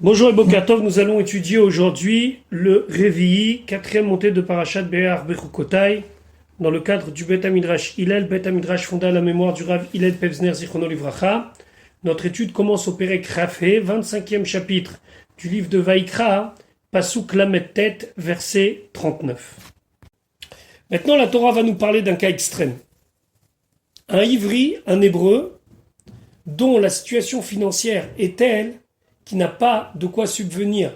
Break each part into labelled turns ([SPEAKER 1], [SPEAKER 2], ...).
[SPEAKER 1] Bonjour et Bokatov, nous allons étudier aujourd'hui le Révi'i, quatrième montée de Parashat Be'ar Bechukotai, dans le cadre du Bet HaMidrash Hillel, Bet HaMidrash fondé à la mémoire du Rav Hillel Pevzner Zichrono Livracha. Notre étude commence au Perek Rafé, 25e chapitre du livre de Vaïkra, Pasuk Lamed Tet, verset 39. Maintenant, la Torah va nous parler d'un cas extrême. Un ivri, un hébreu, dont la situation financière est telle qui n'a pas de quoi subvenir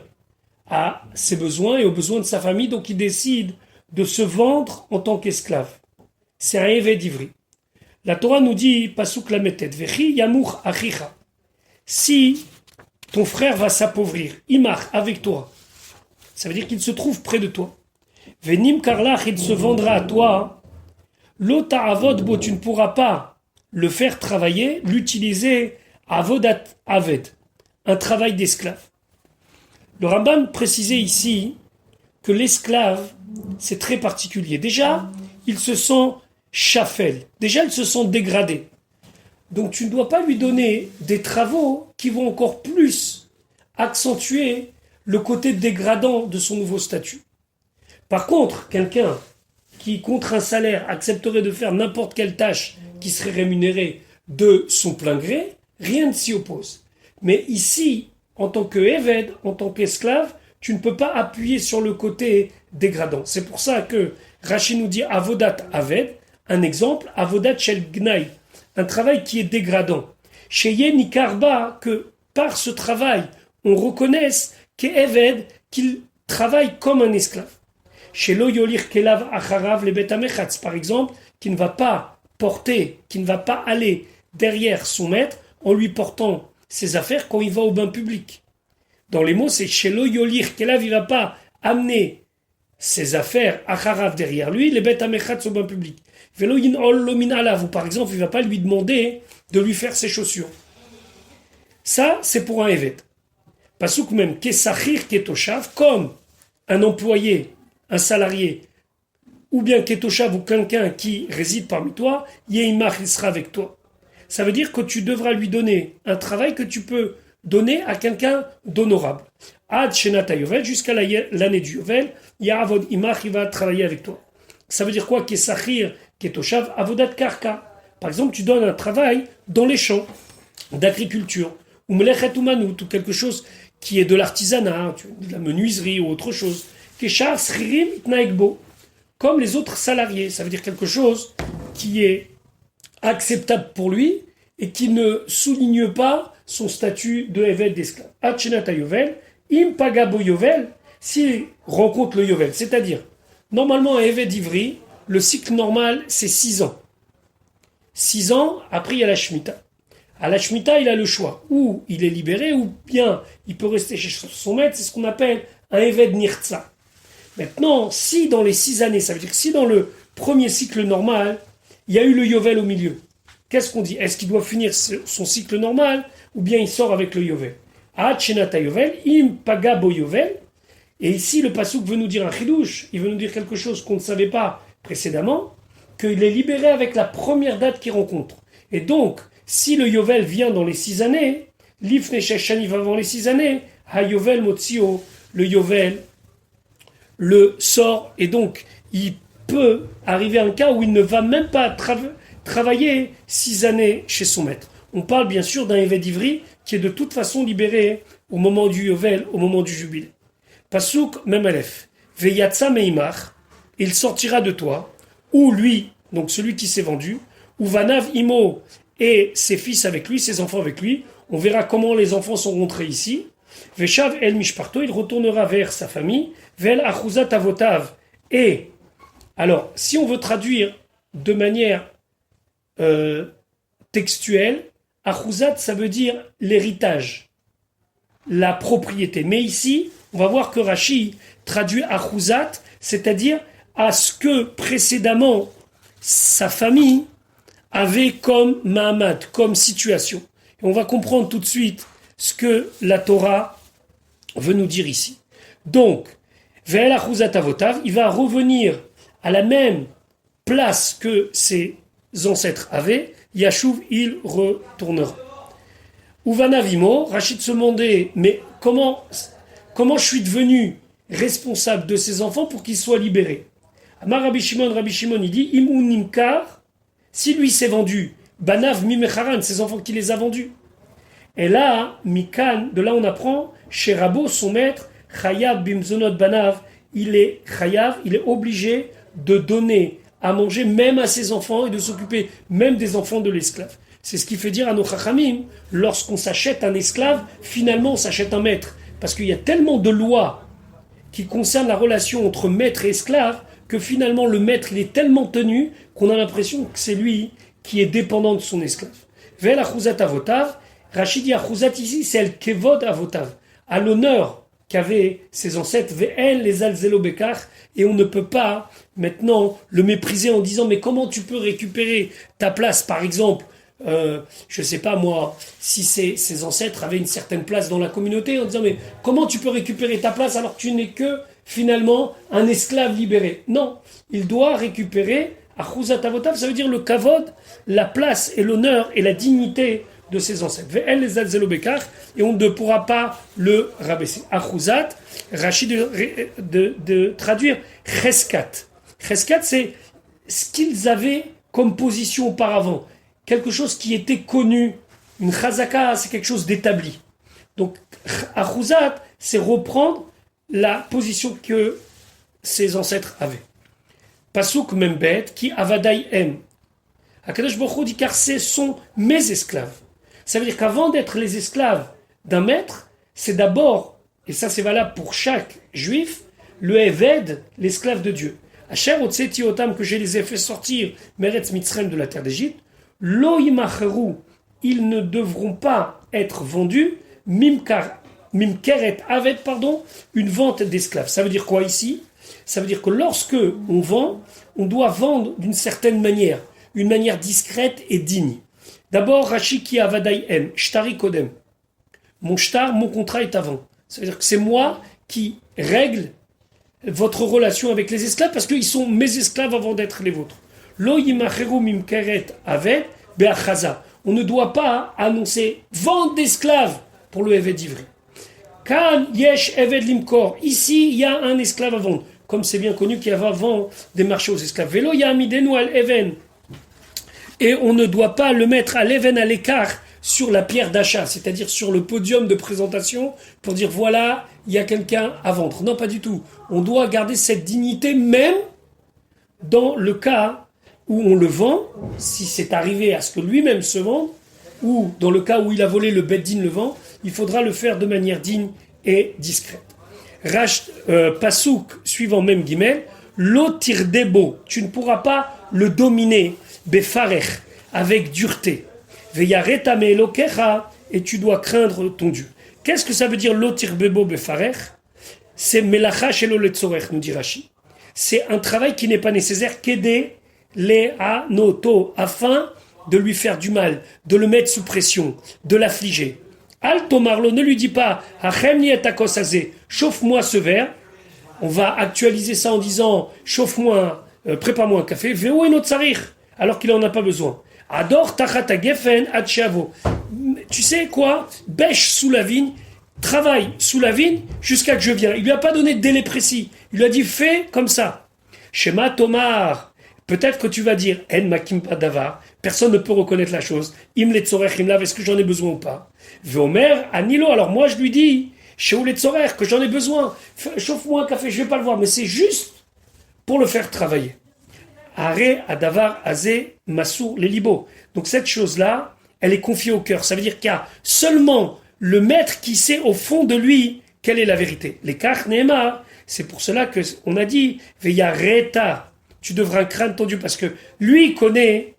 [SPEAKER 1] à ses besoins et aux besoins de sa famille, donc il décide de se vendre en tant qu'esclave. C'est un évêque d'ivri. La Torah nous dit, Pasuk Lametet, Vechi Yamour Achicha. Si ton frère va s'appauvrir, Imar, avec toi, ça veut dire qu'il se trouve près de toi. Venim Karlach, il se vendra à toi. L'ota Avod, bo, tu ne pourras pas le faire travailler, l'utiliser Avodat Aved, un travail d'esclave. Le Rambam précisait ici que l'esclave, c'est très particulier. Déjà, il se sent chafel. Déjà, il se sent dégradé. Donc, tu ne dois pas lui donner des travaux qui vont encore plus accentuer le côté dégradant de son nouveau statut. Par contre, quelqu'un qui, contre un salaire, accepterait de faire n'importe quelle tâche qui serait rémunérée de son plein gré, rien ne s'y oppose. Mais ici, en tant que Eved, en tant qu'esclave, tu ne peux pas appuyer sur le côté dégradant. C'est pour ça que Rashi nous dit Avodat Aved, un exemple, Avodat Shel Gnai, un travail qui est dégradant. Sheye Nikarba, que par ce travail, on reconnaisse qu'Eved, qu'il travaille comme un esclave. Shelo Yolir Kelav Acharav le Bet Hamechatz, par exemple, qui ne va pas porter, qui ne va pas aller derrière son maître en lui portant ses affaires quand il va au bain public. Dans les mots, c'est Shelo Yolir Kelav, il ne va pas amener ses affaires Acharav derrière lui, les Bet Hamechatz au bain public. Velo Yin Ol Lomin Alav, ou par exemple, il ne va pas lui demander de lui faire ses chaussures. Ça, c'est pour un Eved. Pasuk même, Kesachir Ketoshav, comme un employé, un salarié, ou bien Ketoshav ou quelqu'un qui réside parmi toi, Yeimach, il sera avec toi. Ça veut dire que tu devras lui donner un travail que tu peux donner à quelqu'un d'honorable. Ad Shenata Yovel, jusqu'à l'année du Yovel, Yaravod Imach, il va travailler avec toi. Ça veut dire quoi? Kesachir Ketoshav, Avodat Karka. Par exemple, tu donnes un travail dans les champs d'agriculture, ou Melechet ou Manout, ou quelque chose qui est de l'artisanat, de la menuiserie ou autre chose. Keshar Sririm Itnaegbo, comme les autres salariés. Ça veut dire quelque chose qui est acceptable pour lui et qui ne souligne pas son statut de Eved d'esclave. Achenata Yovel, Im Pagabo Yovel, s'il rencontre le Yovel, c'est-à-dire, normalement un Eved d'Ivri, le cycle normal c'est 6 ans. 6 ans, après il y a la Shemitah. À la Shemitah, il a le choix. Ou il est libéré, ou bien il peut rester chez son maître. C'est ce qu'on appelle un Eved Nirtza. Maintenant, si dans les 6 années, ça veut dire que si dans le premier cycle normal, il y a eu le Yovel au milieu, qu'est-ce qu'on dit? Est-ce qu'il doit finir son cycle normal, ou bien il sort avec le Yovel? Ah, Chenata Yovel, Im Pagabo Yovel. Et ici, le Pasuk veut nous dire un chidouche, il veut nous dire quelque chose qu'on ne savait pas précédemment, qu'il est libéré avec la première date qu'il rencontre. Et donc, si le Yovel vient dans les 6 années, l'Ifne Sheshani va avant les 6 années, Ha Yovel Motsio, le Yovel le sort, et donc il peut arriver à un cas où il ne va même pas travailler 6 années chez son maître. On parle bien sûr d'un Eved d'Ivri qui est de toute façon libéré au moment du Yovel, au moment du jubilé. Pasuk même Aleph, Veyatsa Meimach, il sortira de toi, ou lui, donc celui qui s'est vendu, ou Vanav Imo et ses fils avec lui, ses enfants avec lui. On verra comment les enfants sont rentrés ici. Veshav el mishparto, il retournera vers sa famille. Vel achuzat avotav. Et, alors, si on veut traduire de manière textuelle, achuzat, ça veut dire l'héritage, la propriété. Mais ici, on va voir que Rashi traduit achuzat, c'est-à-dire à ce que précédemment sa famille avait comme Mahamad, comme situation. Et on va comprendre tout de suite ce que la Torah veut nous dire ici. Donc, Ve'el achuzat avotav, il va revenir à la même place que ses ancêtres avaient. Yashuv, il retournera. Uvanavimo, Rachid se demandait, mais comment je suis devenu responsable de ces enfants pour qu'ils soient libérés? Amar Rabbi Shimon, il dit, Im Nimkar, si lui s'est vendu, Banav Mimecharan, ses enfants qui les a vendus. Et là, Mikan, de là on apprend, chez Rabo, son maître, Chayav Bimzonot Banav, il est obligé de donner à manger même à ses enfants et de s'occuper même des enfants de l'esclave. C'est ce qui fait dire à nos chachamim, lorsqu'on s'achète un esclave, finalement on s'achète un maître. Parce qu'il y a tellement de lois qui concernent la relation entre maître et esclave, que finalement le maître il est tellement tenu qu'on a l'impression que c'est lui qui est dépendant de son esclave. Ve'el achuzat avotav, Rachid dit achuzat ici c'est el kevod avotav, à l'honneur qu'avaient ses ancêtres, ve'el les alzelo bekar, et on ne peut pas maintenant le mépriser en disant mais comment tu peux récupérer ta place, par exemple, je sais pas moi, si ses ancêtres avaient une certaine place dans la communauté, en disant mais comment tu peux récupérer ta place alors que tu n'es que finalement un esclave libéré? Non, il doit récupérer achuzat avotav, ça veut dire le kavod, la place et l'honneur et la dignité de ses ancêtres. Ve'el les alzelo bekar, et on ne pourra pas le rabaisser. Achuzat, Rachid de traduire cheskat. Cheskat, c'est ce qu'ils avaient comme position auparavant. Quelque chose qui était connu. Une chazaka, c'est quelque chose d'établi. Donc, achuzat, c'est reprendre la position que ses ancêtres avaient. Pasuk membet, qui avadai em. Hakadosh Baruch Hu dit car ce sont mes esclaves. Ça veut dire qu'avant d'être les esclaves d'un maître, c'est d'abord, et ça c'est valable pour chaque juif, le Eved, l'esclave de Dieu. Asher otseti otam, que je les ai fait sortir, Meretz Mitzrayim, de la terre d'Égypte, lo yimacheru, ils ne devront pas être vendus, mimkeret aved, une vente d'esclaves. Ça veut dire quoi ici? Ça veut dire que lorsque on vend, on doit vendre d'une certaine manière, une manière discrète et digne. D'abord, Rashi ki avadai em, shtari kodem. Mon shtar, mon contrat est avant. Ça veut dire que c'est moi qui règle votre relation avec les esclaves parce qu'ils sont mes esclaves avant d'être les vôtres. Lo yimacheru mimkeret aved be'achaza. On ne doit pas annoncer vente d'esclaves pour le Eved Ivri. Kan yesh Eved limkor. Ici, il y a un esclave à vendre. Comme c'est bien connu qu'il y avait avant des marchés aux esclaves. Velo yamidenu al even. Et on ne doit pas le mettre à l'Even, à l'écart, sur la pierre d'achat, c'est-à-dire sur le podium de présentation, pour dire voilà, il y a quelqu'un à vendre. Non, pas du tout. On doit garder cette dignité même dans le cas où on le vend, si c'est arrivé à ce que lui-même se vende, ou dans le cas où il a volé, le Beddin le vend, il faudra le faire de manière digne et discrète. Pasouk, suivant même Guimel, l'otir debo, tu ne pourras pas le dominer, befarech, avec dureté. Veyareta me'elokecha, et tu dois craindre ton Dieu. Qu'est-ce que ça veut dire l'otir bebo befarech? C'est melacha shelo letzorech, nous dit Rashi. C'est un travail qui n'est pas nécessaire qu'aider les anoto, afin de lui faire du mal, de le mettre sous pression, de l'affliger. Al tomarlo, ne lui dis pas, achemni et akosazé, chauffe-moi ce verre. On va actualiser ça en disant, chauffe-moi, prépare-moi un café, veo et notzarich, alors qu'il n'en a pas besoin. Ador tachata gefen adchavo. Tu sais quoi? Bêche sous la vigne, travaille sous la vigne jusqu'à que je vienne. Il lui a pas donné de délai précis. Il lui a dit, fais comme ça. Shema tomar. Peut-être que tu vas dire, en makim padavar. Personne ne peut reconnaître la chose. Im le tzorech imlav, est-ce que j'en ai besoin ou pas? Veomer anilo. Alors moi je lui dis, chez le tzorech, que j'en ai besoin. Chauffe-moi un café, je vais pas le voir, mais c'est juste pour le faire travailler. Are adavar azé masour lelibo. Donc cette chose-là, elle est confiée au cœur. Ça veut dire qu'il y a seulement le maître qui sait au fond de lui quelle est la vérité. Les kach neema, c'est pour cela que on a dit veyareta. Tu devras craindre ton Dieu parce que lui connaît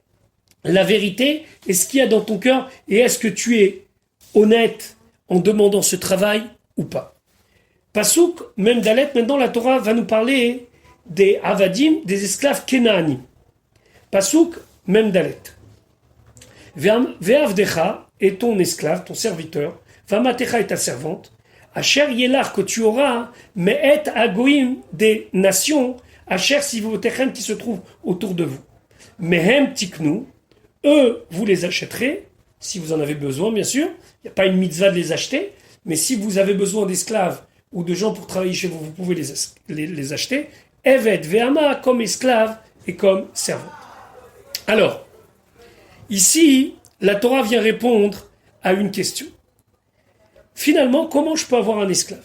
[SPEAKER 1] la vérité et ce qu'il y a dans ton cœur, et est-ce que tu es honnête en demandant ce travail ou pas. Pasouk, même Dalet, maintenant la Torah va nous parler des avadim, des esclaves Kenaani. Pasouk, même Dalet. Ve'avdecha est ton esclave, ton serviteur. Vamatecha est ta servante. Asher yelach, que tu auras, mais et agoim, des nations, Asher sivotechem, qui se trouvent autour de vous. Mehem tiknu, eux, vous les achèterez, si vous en avez besoin, bien sûr. Il n'y a pas une mitzvah de les acheter, mais si vous avez besoin d'esclaves ou de gens pour travailler chez vous, vous pouvez les acheter. Evet ve'ama comme esclave et comme servante. Alors, ici, la Torah vient répondre à une question. Finalement, comment je peux avoir un esclave?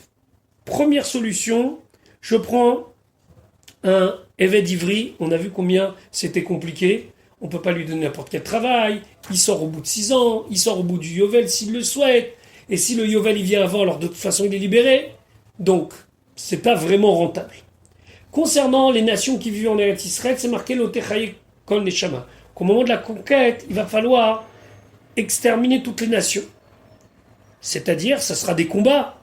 [SPEAKER 1] Première solution, je prends un évêque ivri. On a vu combien c'était compliqué. On ne peut pas lui donner n'importe quel travail. Il sort au bout de 6 ans. Il sort au bout du Yovel s'il le souhaite. Et si le Yovel il vient avant, alors de toute façon il est libéré. Donc, c'est pas vraiment rentable. Concernant les nations qui vivent en Eretz Israël, c'est marqué l'Otechaye Kol Neshama. Qu'au moment de la conquête, il va falloir exterminer toutes les nations. C'est-à-dire, ça sera des combats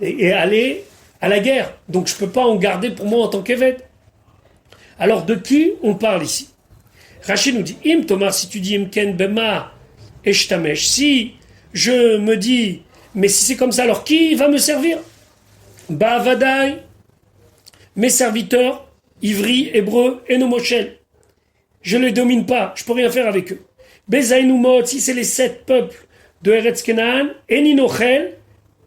[SPEAKER 1] et aller à la guerre. Donc je ne peux pas en garder pour moi en tant qu'évêque. Alors de qui on parle ici? Rachid nous dit, Im Tomar, si tu dis Imken Bema Eshtamesh, si je me dis, mais si c'est comme ça, alors qui va me servir? Ba'avadai, mes serviteurs, Ivri, Hébreux, et Moshel. Je ne les domine pas, je ne peux rien faire avec eux. Bezaïnoumot, si c'est les 7 peuples de Eretz Kenaan, Eninochel,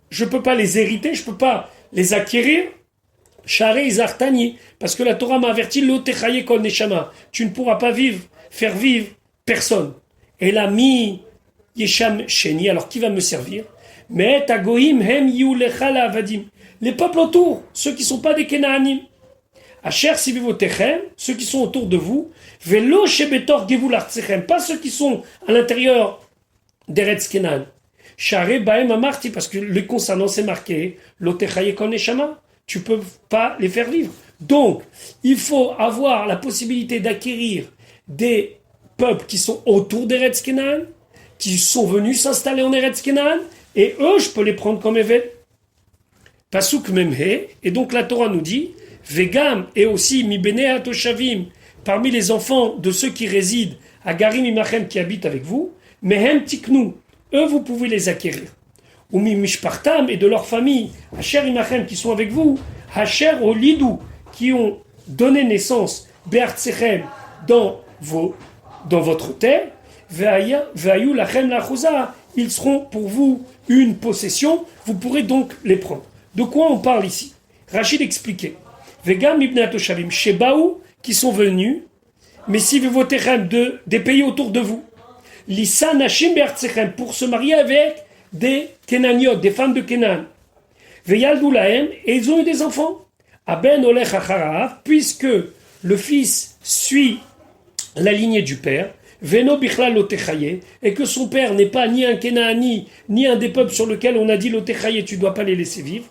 [SPEAKER 1] je ne peux pas les hériter, je ne peux pas les acquérir. Charé Izartani, parce que la Torah m'a averti, Lotechaye Kol Neshama, tu ne pourras pas faire vivre personne. Et la mi Yesham Sheni, alors qui va me servir? Mais Tagoim Hem Yulechala Avadim, les peuples autour, ceux qui ne sont pas des Kenaanim. Asher Sivivotechem, ceux qui sont autour de vous, Velo Shebetor Gevul Artsechem, pas ceux qui sont à l'intérieur d'Eretz Kenaan. Charé Baem Amarti, parce que les concernant c'est marqué, Lotechaye Kol Neshama, tu ne peux pas les faire vivre. Donc, il faut avoir la possibilité d'acquérir des peuples qui sont autour d'Eretz Kenaan, qui sont venus s'installer en Eretz Kenaan, et eux, je peux les prendre comme évêques. Pasuk Memhe, et donc la Torah nous dit, Vegam, et aussi Mi Bene Atoshavim, parmi les enfants de ceux qui résident à Garim Imachem, qui habitent avec vous, Mehem Tiknu, eux, vous pouvez les acquérir. Ou Mi Mishpartam, et de leur famille, Hacher Imachem, qui sont avec vous, Hacher Olidou, qui ont donné naissance, Be'artsechem, dans votre terre, Ve'ayu Lachem Lachouza, ils seront pour vous une possession, vous pourrez donc les prendre. De quoi on parle ici? Rachid expliquait. Vegam ibn Atoshavim, Shebaou, qui sont venus, mais si vous votez des pays autour de vous, Lissa Nashim Be'artsechem, pour se marier avec des Kenaniot, des femmes de Kenan. Veyaldou Lahem, et ils ont eu des enfants. Aben Olech Acharav, puisque le fils suit la lignée du père, Veno Bichlal Lotechaye, et que son père n'est pas ni un Kenaani, ni un des peuples sur lesquels on a dit Lotechaye, tu ne dois pas les laisser vivre.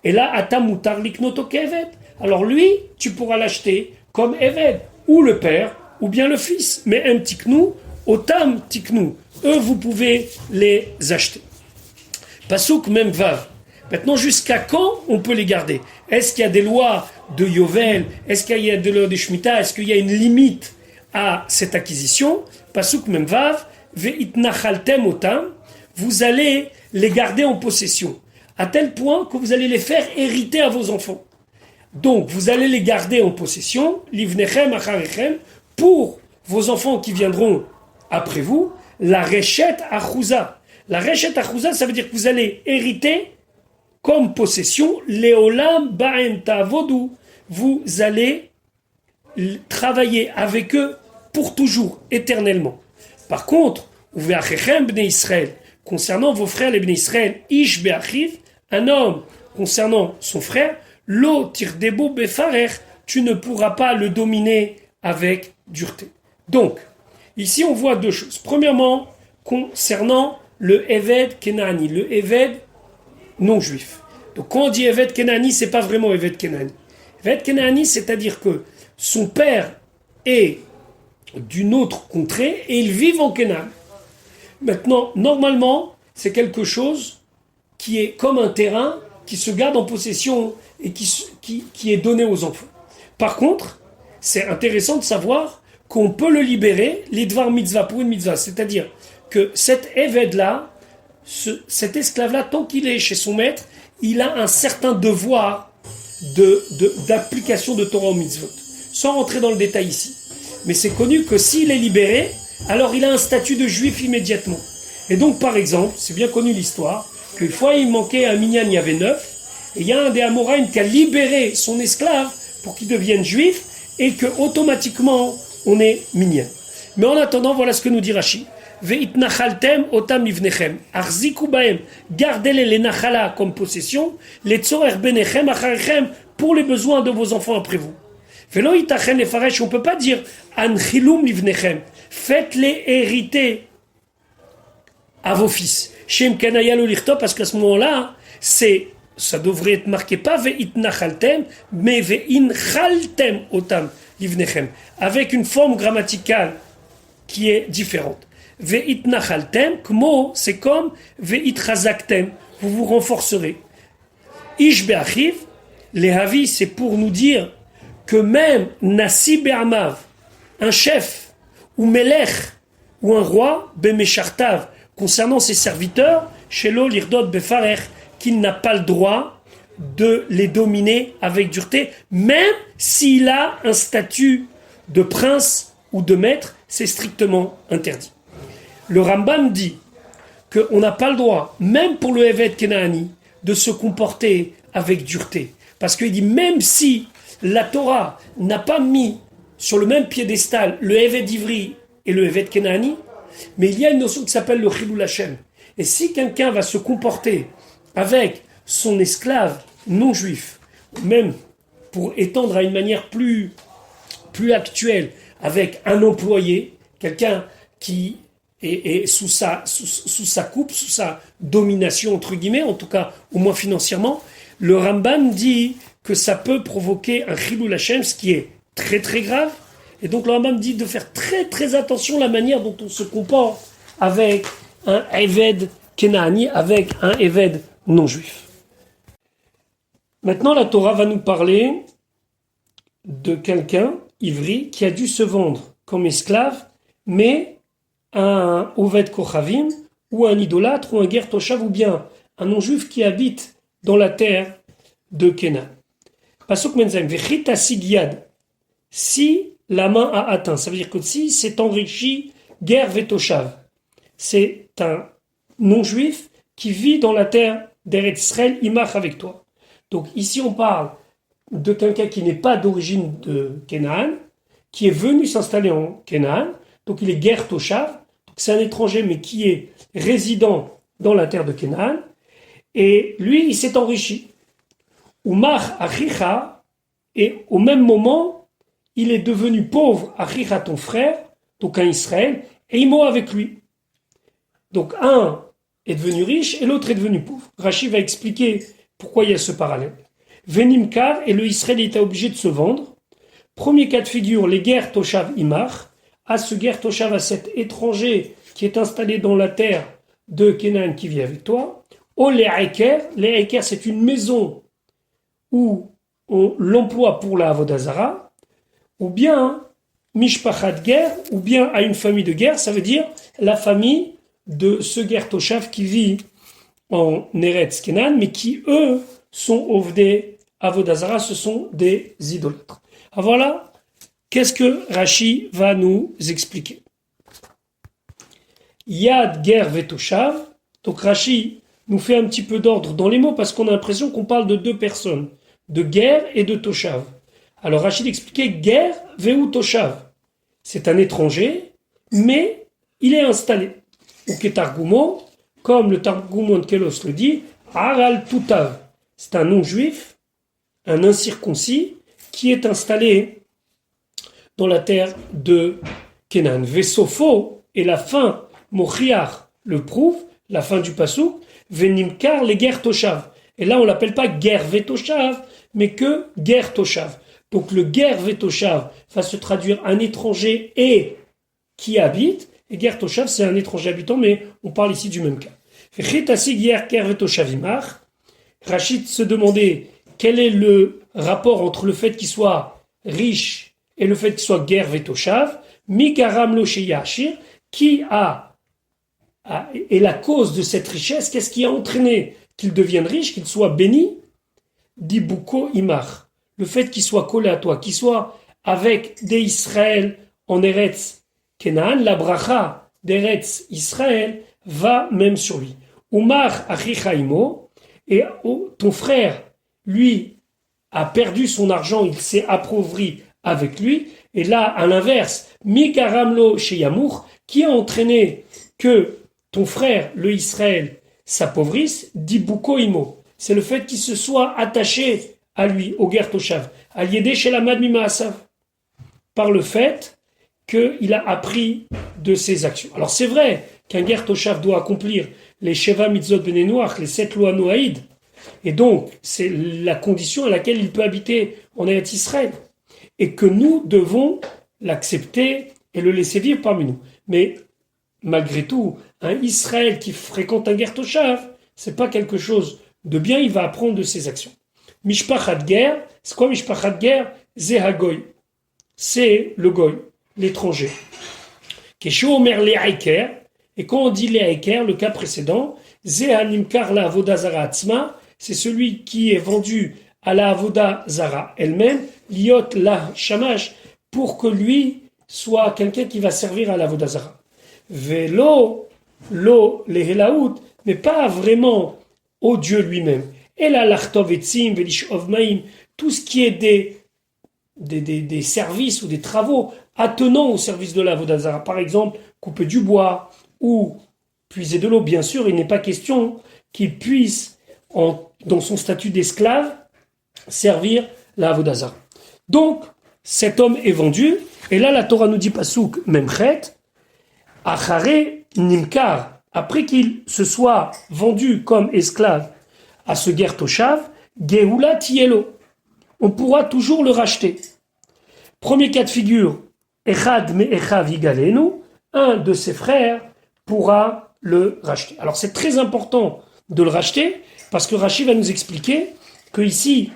[SPEAKER 1] Et là, Atamutar Liknoto Kevet. Alors lui, tu pourras l'acheter comme Eved, ou le père, ou bien le fils. Mais un Tiknou, Otam Tiknou, eux, vous pouvez les acheter. Pasuk même Vav. Maintenant, jusqu'à quand on peut les garder? Est-ce qu'il y a des lois de Yovel? Est-ce qu'il y a des lois de Shemitah? Est-ce qu'il y a une limite à cette acquisition? Pasuk même Vav, Ve'itnachaltem otam, vous allez les garder en possession, à tel point que vous allez les faire hériter à vos enfants. Donc, vous allez les garder en possession, livnechem acharechem, pour vos enfants qui viendront après vous, la rechet achouza. La rechet achouza, ça veut dire que vous allez hériter comme possession, leolam ba'en ta'avodu, vous allez travailler avec eux pour toujours, éternellement. Par contre, uve'achechem bnei Israël, concernant vos frères les bnei Israël, ish be'achiv, un homme concernant son frère, lo tirdebo befarer, tu ne pourras pas le dominer avec dureté. Donc, ici on voit deux choses. Premièrement, concernant le Eved Kenani, le Eved non juif. Donc quand on dit Eved Kenani, c'est pas vraiment Eved Kenani. Eved Kenani, c'est-à-dire que son père est d'une autre contrée et ils vivent en Kenan. Maintenant, normalement, c'est quelque chose qui est comme un terrain qui se garde en possession et qui est donné aux enfants. Par contre, c'est intéressant de savoir qu'on peut le libérer, les dvar mitzvah, pour une mitzvah. C'est-à-dire que cet évêque-là, cet esclave-là, tant qu'il est chez son maître, il a un certain devoir d'application de Torah au mitzvot. Sans rentrer dans le détail ici. Mais c'est connu que s'il est libéré, alors il a un statut de juif immédiatement. Et donc, par exemple, c'est bien connu l'histoire, qu'une fois il manquait un minyan, il y avait 9, et il y a un des Amoraïm qui a libéré son esclave pour qu'il devienne juif, et que automatiquement on est minyan. Mais en attendant, voilà ce que nous dit Rashi. Ve'itnachaltem otam ivnechem. Arziku baem. Gardez-les les nachala comme possession. Les tzorer benechem acharechem pour les besoins de vos enfants après vous. Velo itachen les faresh. On peut pas dire anchilum livnechem. Faites-les hériter à vos fils. Shem kanayalo lichto, parce qu'à ce moment-là, ça devrait être marqué pas ve'itnachaltem, mais ve'inchaltem otam livnechem. Avec une forme grammaticale qui est différente. Ve'itnachaltem, kmo, c'est comme ve'itchazaktem, vous vous renforcerez. Ish be'achiv, les havis, c'est pour nous dire que même nasi be'amav, un chef, ou melech, ou un roi, be'meshartav, concernant ses serviteurs, shelo lirdot befarech, qu'il n'a pas le droit de les dominer avec dureté, même s'il a un statut de prince ou de maître, c'est strictement interdit. Le Rambam dit qu'on n'a pas le droit, même pour le Eved Kenaani, de se comporter avec dureté. Parce qu'il dit, même si la Torah n'a pas mis sur le même piédestal le Eved Ivri et le Eved Kenaani, mais il y a une notion qui s'appelle le Chilul Hashem. Et si quelqu'un va se comporter avec son esclave non juif, même pour étendre à une manière plus actuelle, avec un employé, quelqu'un qui est sous sa coupe, sous sa domination, entre guillemets, en tout cas au moins financièrement, le Rambam dit que ça peut provoquer un Chilul Hashem, ce qui est très très grave. Et donc le Rambam dit de faire très très attention à la manière dont on se comporte avec un Eved Kenaani, avec un Eved non juif. Maintenant la Torah va nous parler de quelqu'un, Ivri, qui a dû se vendre comme esclave, mais un Oved Kochavim, ou un idolâtre, ou un Ger Toshav, ou bien un non-juif qui habite dans la terre de Kenan. Pasuk Menzaim, Vechita Sigyad, si la main a atteint, ça veut dire que si c'est enrichi, Ger Vetoshav, c'est un non-juif qui vit dans la terre d'Eretz Israël, Imach avec toi. Donc ici on parle de quelqu'un qui n'est pas d'origine de Canaan, qui est venu s'installer en Canaan, donc il est Ger Toshav, c'est un étranger mais qui est résident dans la terre de Canaan, et lui il s'est enrichi. Umach Achicha, et au même moment, il est devenu pauvre, Achicha ton frère, donc un Israël, et Imo avec lui. Donc un est devenu riche et l'autre est devenu pauvre. Rashi va expliquer pourquoi il y a ce parallèle. Venimkar, et le Israël était obligé de se vendre. Premier cas de figure, les Ger Toshav Imach, à ce Ger Toshav, à cet étranger qui est installé dans la terre de Canaan qui vit avec toi. O les Eiker, c'est une maison où on l'emploie pour la Avodah Zara, ou bien Mishpachat Ger, ou bien à une famille de guerre, ça veut dire la famille de ce Ger Toshav qui vit en Eretz Kenan, mais qui eux sont Ovdei Avodah Zara, ce sont des idolâtres. Alors voilà, qu'est-ce que Rashi va nous expliquer? Yad Ger Vetoshav, donc Rashi nous fait un petit peu d'ordre dans les mots parce qu'on a l'impression qu'on parle de deux personnes, de Ger et de Toshav. Alors Rachid expliquait Ger Veu Toshav. C'est un étranger, mais il est installé. Ou Ketargumo, comme le Targumon de Kelos le dit, Aral Tutav. C'est un non-juif, un incirconcis, qui est installé dans la terre de Kenan. Vesofo, et la fin, Mochiach le prouve, la fin du pasuk, Venimkar les Ger Toshav. Et là, on l'appelle pas Ger Vetoshav, mais que Ger Toshav. Donc le Ger Vetoshav va se traduire un étranger et qui habite, et Ger Toshav c'est un étranger habitant, mais on parle ici du même cas. Rachid se demandait quel est le rapport entre le fait qu'il soit riche et le fait qu'il soit Ger Vetoshav, Mikaram lo sheyashir, qui est la cause de cette richesse, qu'est-ce qui a entraîné qu'il devienne riche, qu'il soit béni, Dibuko Imach. Le fait qu'il soit collé à toi, qu'il soit avec des Israël en Eretz Kenan, la bracha d'Eretz Israël, va même sur lui. Umar achichaimo, et ton frère, lui, a perdu son argent, il s'est appauvri avec lui. Et là, à l'inverse, Migaramlo chez Yamour, qui a entraîné que ton frère, le Israël, s'appauvrisse, dit Bukoimo. C'est le fait qu'il se soit attaché à lui, au Ger Toshav, à l'Yédé chez la Madmima Asav, par le fait qu'il a appris de ses actions. Alors c'est vrai qu'un Ger Toshav doit accomplir les Sheva Mitzvot Benenoach, les 7 lois Noaïd, et donc c'est la condition à laquelle il peut habiter en Eretz Israël, et que nous devons l'accepter et le laisser vivre parmi nous. Mais malgré tout, un Israël qui fréquente un Ger Toshav, c'est pas quelque chose de bien, il va apprendre de ses actions. Mishpachat Ger, c'est quoi Mishpachat Ger? Zehagoy. C'est le goy, l'étranger. Keshu Omer Le'aiker, et quand on dit Le'aiker, le cas précédent, Zehanimkar la Avoda Zara Atzma, c'est celui qui est vendu à la Avoda Zara elle-même, Liot la Shamash, pour que lui soit quelqu'un qui va servir à la Avoda Zara. Velo, lo lehelaout, mais pas vraiment au Dieu lui-même. Et là, l'artov etzim, velishov maim, tout ce qui est des services ou des travaux attenant au service de la Avoda Zara. Par exemple, couper du bois ou puiser de l'eau. Bien sûr, il n'est pas question qu'il puisse, dans son statut d'esclave, servir la Avoda Zara. Donc, cet homme est vendu, et là, la Torah nous dit Pasuk Memchet, Achare Nimkar, après qu'il se soit vendu comme esclave à ce Ger Toshav, Geoula Tielo, on pourra toujours le racheter. Premier cas de figure, Echad Me'echav Yigalenu, un de ses frères pourra le racheter. Alors c'est très important de le racheter, parce que Rashi va nous expliquer qu'ici,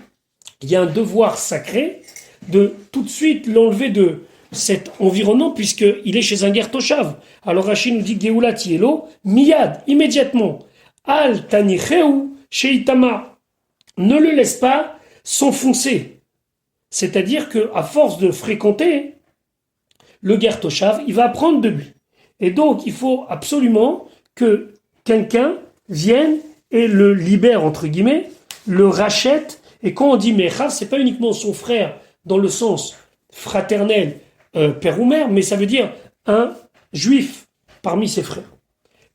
[SPEAKER 1] il y a un devoir sacré de tout de suite l'enlever de cet environnement, puisqu'il est chez un Ger Toshav. Alors Rashi nous dit Geoula Tielo, Miyad, immédiatement, Al Tanicheu Sheitama, ne le laisse pas s'enfoncer. C'est-à-dire qu'à force de fréquenter le Ger Toshav, il va apprendre de lui. Et donc, il faut absolument que quelqu'un vienne et le libère, entre guillemets, le rachète. Et quand on dit Mechav, c'est pas uniquement son frère dans le sens fraternel, père ou mère, mais ça veut dire un juif parmi ses frères.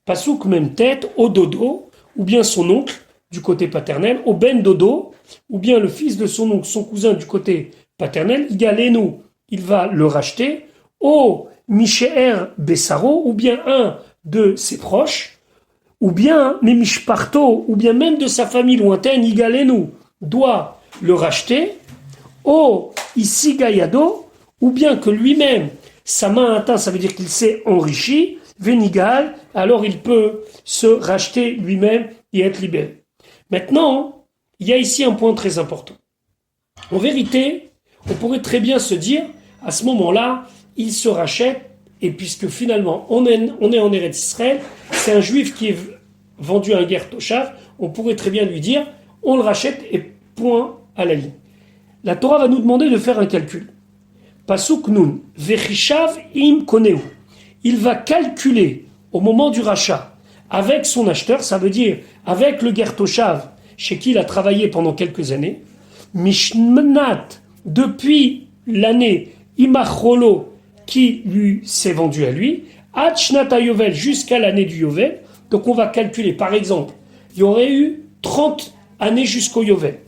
[SPEAKER 1] Pasouk même tête, au dodo, ou bien son oncle du côté paternel, au ben dodo, ou bien le fils de son oncle, son cousin du côté paternel, Igalenu, il va le racheter, au Mishéer Bessaro, ou bien un de ses proches, ou bien Mimishparto, ou bien même de sa famille lointaine, Igalenu, doit le racheter, au Isigayado, ou bien que lui-même, sa main atteint, ça veut dire qu'il s'est enrichi, Venigal, alors il peut se racheter lui-même et être libéré. Maintenant, il y a ici un point très important. En vérité, on pourrait très bien se dire, à ce moment-là, il se rachète, et puisque finalement on est en Eretz Israël, c'est un juif qui est vendu à un Ger Toshav, on pourrait très bien lui dire, on le rachète et point à la ligne. La Torah va nous demander de faire un calcul. Pasuk nun, vechishav im koneu. Il va calculer au moment du rachat avec son acheteur, ça veut dire avec le Ger Toshav chez qui il a travaillé pendant quelques années, Mishnat, depuis l'année Imachrolo qui lui s'est vendu à lui, Hachnat Yovel jusqu'à l'année du Yovel. Donc on va calculer, par exemple, il y aurait eu 30 années jusqu'au Yovel.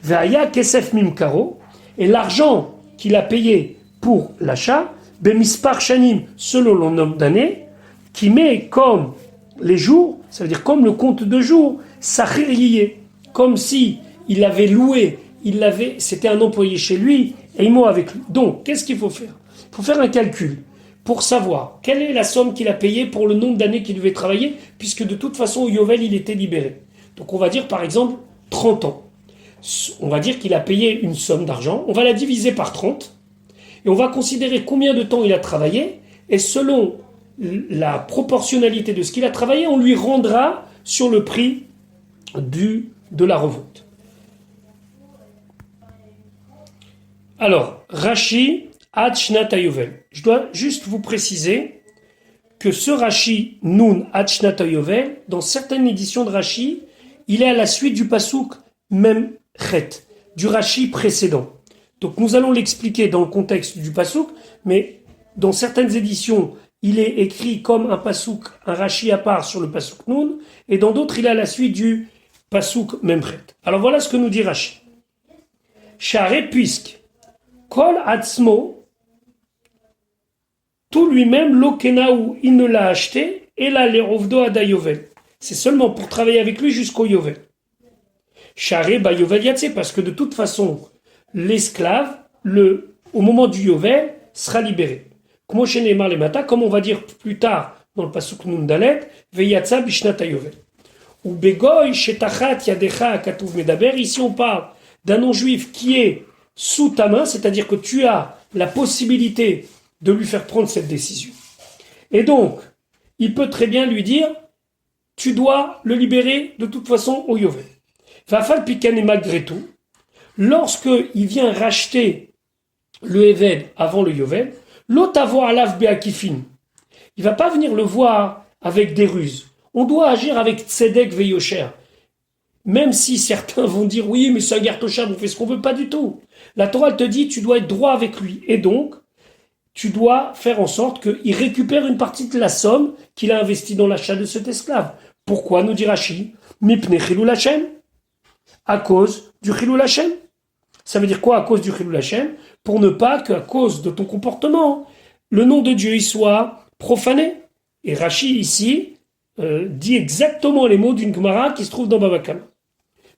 [SPEAKER 1] Ve'aya kesef mimkaro, et l'argent qu'il a payé pour l'achat, bemispar shanim, selon le nombre d'années, qui met comme les jours, ça veut dire comme le compte de jours, sachir, comme si il avait loué, c'était un employé chez lui, et il m'a avec lui. Donc, qu'est-ce qu'il faut faire? Il faut faire un calcul pour savoir quelle est la somme qu'il a payée pour le nombre d'années qu'il devait travailler, puisque de toute façon, au Yovel, il était libéré. Donc, on va dire, par exemple, 30 ans. On va dire qu'il a payé une somme d'argent, on va la diviser par 30, et on va considérer combien de temps il a travaillé, et selon la proportionnalité de ce qu'il a travaillé, on lui rendra sur le prix de la revente. Alors, Rashi, Ad Shnat Yovel. Je dois juste vous préciser que ce Rashi Nun Hachnata Yovel, dans certaines éditions de Rashi, il est à la suite du pasouk même Chet, du Rashi précédent. Donc nous allons l'expliquer dans le contexte du pasouk, mais dans certaines éditions, il est écrit comme un pasouk, un Rashi à part sur le pasouk Nun, et dans d'autres, il est à la suite du pasouk même Chet. Alors voilà ce que nous dit Rashi. Share puisque Kol Atzmo, tout lui-même, l'Okenaou, il ne l'a acheté, et là, les Rovdo Ada Yovel. C'est seulement pour travailler avec lui jusqu'au Yovel. Share ba Yovel Yatse, parce que de toute façon, l'esclave, au moment du Yovel, sera libéré. Comme on va dire plus tard dans le Pasuk Nun Dalet, Veyatsa Bishnata Yovel. Ou Begoy Shetachat Yadecha Katuv Medaber, ici on parle d'un non-juif qui est sous ta main, c'est-à-dire que tu as la possibilité de lui faire prendre cette décision. Et donc, il peut très bien lui dire, tu dois le libérer de toute façon au Yovel. Vafal Pikan, et malgré tout, lorsqu'il vient racheter le Eved avant le Yovel, l'otavo alav beakifin, il va pas venir le voir avec des ruses. On doit agir avec tzedek veyosher. Même si certains vont dire, oui, mais c'est un Gertoshav, on fait ce qu'on veut, pas du tout. La Torah elle te dit, tu dois être droit avec lui. Et donc, tu dois faire en sorte qu'il récupère une partie de la somme qu'il a investie dans l'achat de cet esclave. Pourquoi, nous dit Rashi? Mipne chilul Hashem. À cause du chilul Hashem. Ça veut dire quoi à cause du chilul Hashem? Pour ne pas qu'à cause de ton comportement, le nom de Dieu y soit profané. Et Rashi ici dit exactement les mots d'une Gemara qui se trouve dans Baba Kama.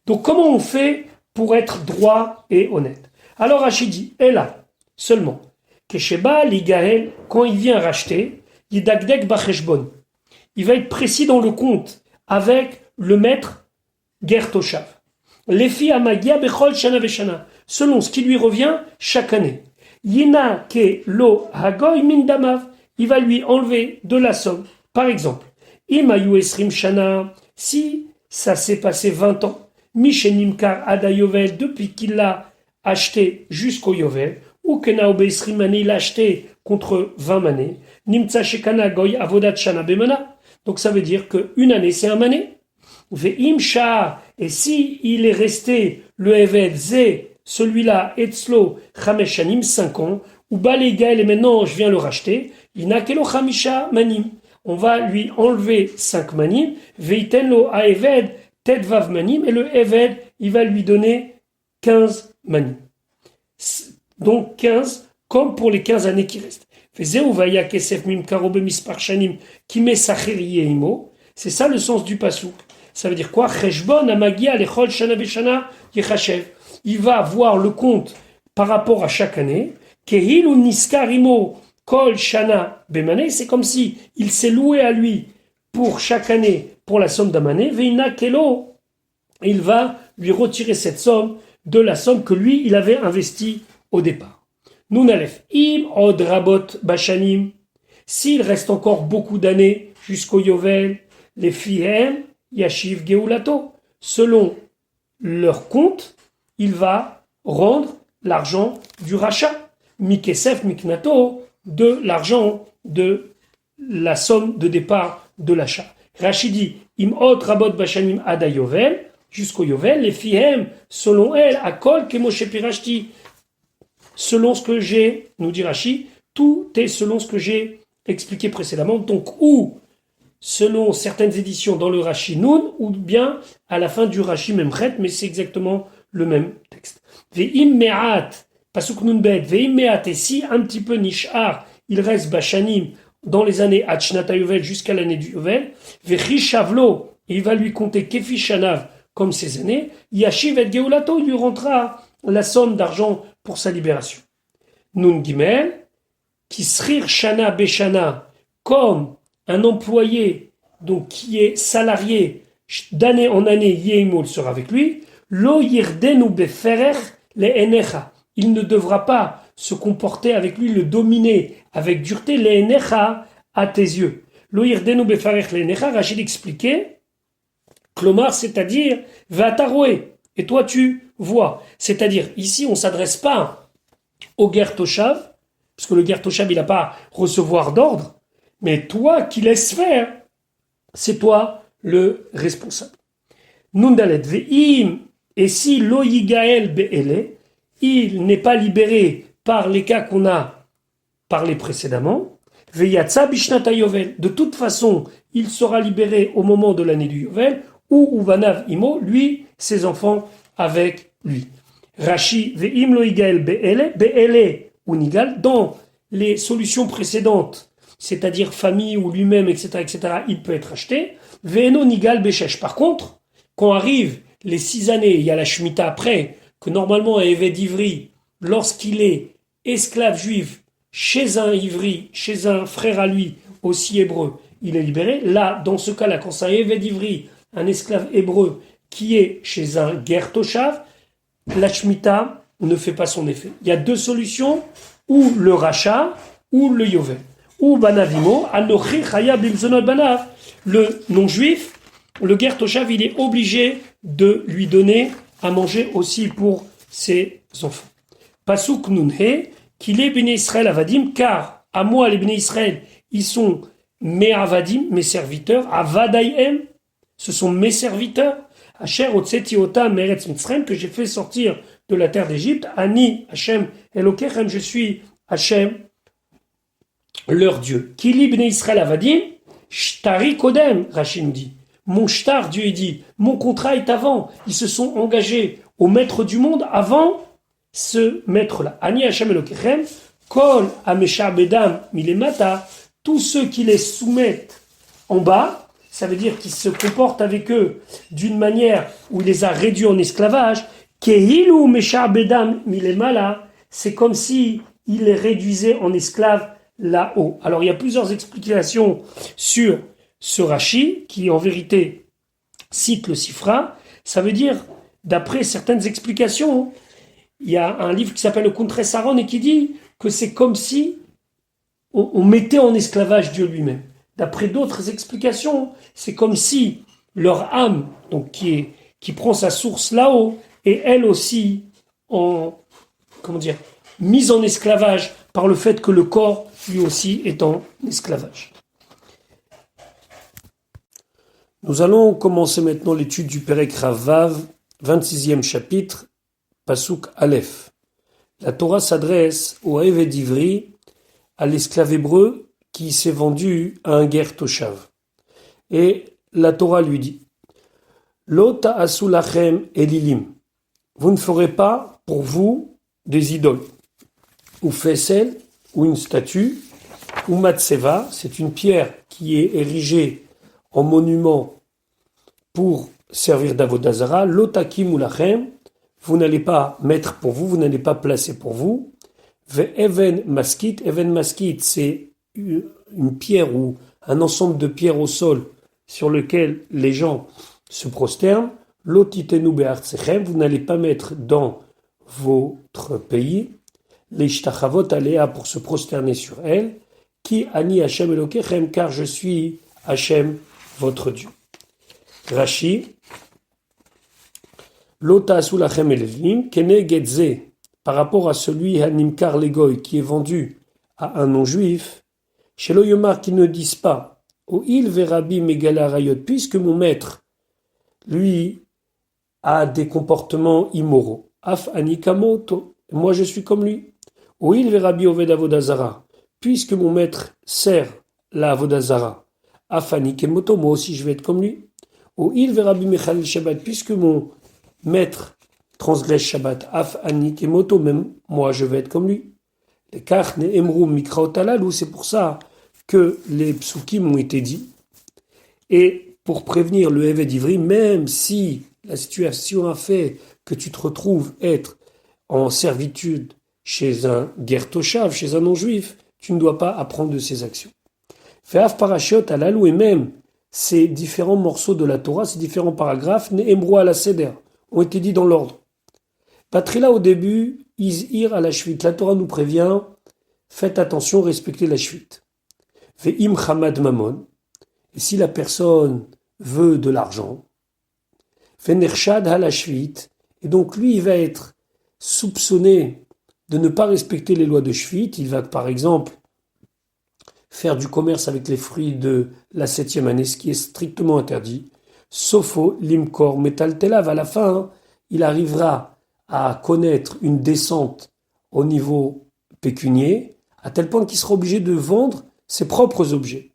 [SPEAKER 1] Donc comment on fait pour être droit et honnête? Alors Rashi dit, et là, seulement, Kesheba Ligael, quand il vient racheter, Yidagdek Bacheshbon, il va être précis dans le compte avec le maître Gertoshav. Lefi Amagia Bechol Shana Veshana, selon ce qui lui revient chaque année. Yina Ke Lo Hagoy Mindamav, il va lui enlever de la somme. Par exemple, Imayu Esrim Shana, si ça s'est passé 20 ans, Mishenimkar Ada Yovel, depuis qu'il l'a acheté jusqu'au Yovel, ou Kenaobe Esrim Mané, il l'a acheté contre 20 manées, Nimtsa Shekana Goy Avodat Shana Bemana, donc ça veut dire qu'une année c'est un mané. Ve'im Shah, et si il est resté le Eved Ze, celui-là, Etzlo, Chameshanim, 5 ans, ou Balégael, et maintenant je viens le racheter, Inakelo Chamisha Manim, on va lui enlever 5 manim, Veitenlo a Eved, Tetvav manim, et le Eved, il va lui donner 15 manim. Donc 15, comme pour les 15 années qui restent. C'est ça le sens du pasouk. Ça veut dire quoi? Il va voir le compte par rapport à chaque année. Kol shana bemane, c'est comme si il s'est loué à lui pour chaque année pour la somme d'un année. Veina kelo, il va lui retirer cette somme de la somme que lui il avait investie au départ. Nun alef im od rabot bashanim, s'il reste encore beaucoup d'années jusqu'au Yovel, les fihem yashiv geulato, selon leur compte, il va rendre l'argent du rachat. Mikesef miknato, de l'argent de la somme de départ de l'achat. Rashi dit, imot rabot bashanim ada yovel, jusqu'au yovel, les fihem, selon elle, akol kemoshe pirashti, selon ce que j'ai, nous dit Rashi, tout est selon ce que j'ai expliqué précédemment, donc ou selon certaines éditions dans le Rashi Nun, ou bien à la fin du Rashi Memchet, mais c'est exactement le même texte. Ve'im me'at, Pasuk Nun Bet, Ve'im me'at, et si un petit peu nishar, il reste bashanim dans les années Hachnata Yovel jusqu'à l'année du Yovel, Ve'chishavlo, il va lui compter kefi shanav comme ces années, Yashiv et Geulato, il lui rentrera la somme d'argent pour sa libération. Nun Gimel, qui srir shana beshana, comme un employé donc qui est salarié d'année en année, Yeimol sera avec lui, lo yirdenu beferer le enecha, il ne devra pas se comporter avec lui, le dominer avec dureté, le enecha à tes yeux. Lo yirdenu beferer le enecha, Rachid expliquait, Klomar, c'est-à-dire vataroué, et toi tu vois. C'est-à-dire, ici on ne s'adresse pas au Gertoshav, parce que le Gertoshav il n'a pas recevoir d'ordre, Mais toi qui laisses faire, c'est toi le responsable. Nundalet ve'im, et si lo yigael be'ele, il n'est pas libéré par les cas qu'on a parlé précédemment, ve'yatsa bishnata yovel, de toute façon, il sera libéré au moment de l'année du yovel, ou uvanav imo, lui, ses enfants avec lui. Rashi ve'im lo yigael be'ele ou nigal, dans les solutions précédentes, c'est-à-dire famille ou lui-même, etc., il peut être acheté. Ve'eno nigal be'chesh. Par contre, quand arrivent les 6 années, il y a la Shemitah après, que normalement un Éved Ivri, lorsqu'il est esclave juif chez un Ivri, chez un frère à lui, aussi hébreu, il est libéré. Là, dans ce cas-là, quand c'est un Éved Ivri, un esclave hébreu, qui est chez un Ger Toshav, la Shemitah ne fait pas son effet. Il y a 2 solutions, ou le rachat, ou le Yovel. Ou Banavimo, Anochi Chaya Bimzonot Banav, le non-juif, le Ger Toshav, il est obligé de lui donner à manger aussi pour ses enfants. Pasuk Nunhe, qu'il est Béné Israël Avadim, car à moi les Béné Israël, ils sont mes Avadim, mes serviteurs, Avadaïem, ce sont mes serviteurs, Asher Otseti Otam Meretz Mitzrayim, que j'ai fait sortir de la terre d'Égypte, Ani Hashem Elokechem, je suis Hashem, leur Dieu. Kili Béné Israël Avadim, Shtari Kodem, Rachid nous dit. Mon shtar, Dieu dit, mon contrat est avant. Ils se sont engagés au maître du monde avant ce maître-là. Ani Hashem Elokechem, Kol Amesha Bedam Milemata, tous ceux qui les soumettent en bas, ça veut dire qu'ils se comportent avec eux d'une manière où il les a réduits en esclavage, Kehilu Mesha Bedam Milemala, c'est comme si il les réduisait en esclaves là-haut. Alors il y a plusieurs explications sur ce Rashi, qui en vérité cite le Sifra. Ça veut dire, d'après certaines explications, il y a un livre qui s'appelle le Kuntres Aaron et qui dit que c'est comme si on mettait en esclavage Dieu lui-même. D'après d'autres explications, c'est comme si leur âme, donc qui prend sa source là-haut, est elle aussi mise en esclavage par le fait que le corps lui aussi est en esclavage. Nous allons commencer maintenant l'étude du Perek Ravav, 26e chapitre, Pasuk Aleph. La Torah s'adresse au Éved Ivri, à l'esclave hébreu qui s'est vendu à un Ger Toshav. Et la Torah lui dit, Lo ta'asu lachem elilim. Vous ne ferez pas pour vous des idoles, ou fessel, ou une statue, ou matseva, c'est une pierre qui est érigée en monument pour servir d'Avodah Zara, Lotakim ou lachem, vous n'allez pas mettre pour vous, vous n'allez pas placer pour vous. Even maskit, c'est une pierre ou un ensemble de pierres au sol sur lequel les gens se prosternent. Lotitenu be'artsechem, vous n'allez pas mettre dans votre pays les shtachavot aléa pour se prosterner sur elle. Ki ani Hashem Elokechem, car je suis Hashem, votre Dieu. Rashi, Lota asu lachem elevim, keneged ze, par rapport à celui Hanimkar Legoy qui est vendu à un non-juif, chez l'Oyomar qui ne disent pas, O il verabi megala rayot, puisque mon maître, lui, a des comportements immoraux. Af anikamoto, moi je suis comme lui. O il verabi oved avodazara, puisque mon maître sert la avodazara. Af anikemoto, moi aussi je vais être comme lui. O il verabi mechalel shabbat, puisque mon maître transgresse Shabbat, af anikemoto, même moi je vais être comme lui. Les karne emru mikraotalalou, c'est pour ça que les psukim ont été dits. Et pour prévenir le Éved Ivri, même si la situation a fait que tu te retrouves être en servitude chez un Ger Toshav, chez un non-juif, tu ne dois pas apprendre de ses actions. Fe'af parashot alalou, et même ces différents morceaux de la Torah, ces différents paragraphes, ne'emru ala seder, ont été dits dans l'ordre. Patrila au début, Izhir à la Shvit. La Torah nous prévient, faites attention, respectez la Shvit. Ve'im chamad mamon. Et si la personne veut de l'argent, Ve'nershad à la Shvit. Et donc lui, il va être soupçonné de ne pas respecter les lois de Shvit. Il va par exemple faire du commerce avec les fruits de la 7e année, ce qui est strictement interdit. Sopho, limkor, metal telav. À la fin, il arrivera à connaître une descente au niveau pécunier, à tel point qu'il sera obligé de vendre ses propres objets.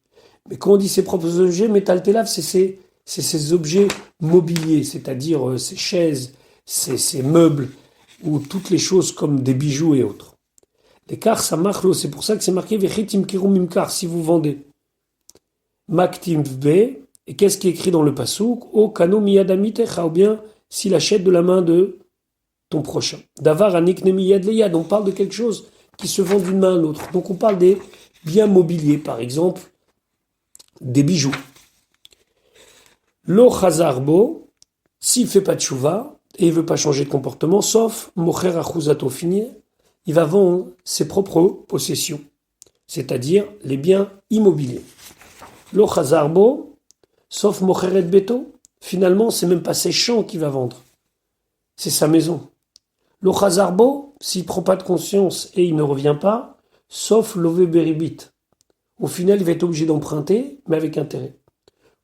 [SPEAKER 1] Mais quand on dit ses propres objets, metal telav, c'est ces objets mobiliers, c'est-à-dire ces chaises, ces meubles, ou toutes les choses comme des bijoux et autres. L'écart, ça marche, c'est pour ça que c'est marqué Vechitim kirum imkar, si vous vendez. Maktim v, et qu'est-ce qui est écrit dans le pasouk? O kano miyadamitecha, ou bien s'il achète de la main de ton prochain. Davar anikne miyad leyad, on parle de quelque chose qui se vend d'une main à l'autre. Donc on parle des biens mobiliers, par exemple, des bijoux. Lo chazarbo, s'il ne fait pas de chouva, et il ne veut pas changer de comportement, sauf mocher achuzato fini, il va vendre ses propres possessions, c'est-à-dire les biens immobiliers. Lo chazarbo, sauf mocheret beto, finalement, c'est même pas ses champs qu'il va vendre, c'est sa maison. Lo chazarbo, s'il ne prend pas de conscience et il ne revient pas, sauf lové beribit. Au final, il va être obligé d'emprunter, mais avec intérêt.